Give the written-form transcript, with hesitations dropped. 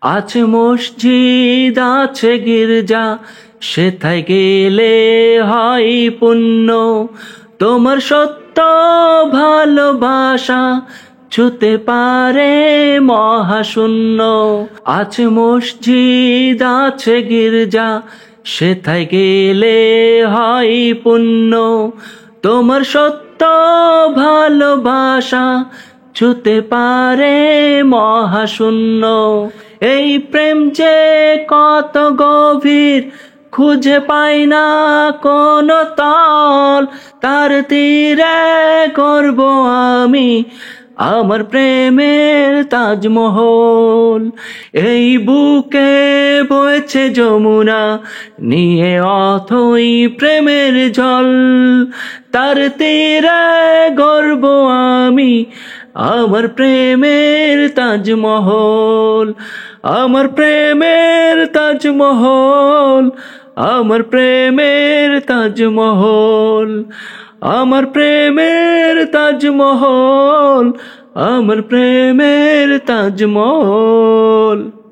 আছে মসজিদ আছে গির্জা, সেথায় গেলে হয় পুণ্য। তোমার সত্য ভালোবাসা ছুতে পারে মহাশূন্য। আছে মসজিদ আছে গির্জা, সেথায় গেলে হয় পুণ্য। তোমার সত্য ভালোবাসা ছুতে পারে মহাশূন্য। এই প্রেম যে কত গভীর, খুঁজে পাই না কোনো তল। তার তীরে করব আমি আমার প্রেমের তাজমহল। এই বুকে বইছে যমুনা, নিয়ে অথই প্রেমের জল। তার তীরে গর্ব আমি আমার প্রেমের তাজমহল। আমার প্রেমের তাজমহল, আমার প্রেমের তাজমহল, আমার প্রেমের তাজমহল, আমার প্রেমের তাজমহল।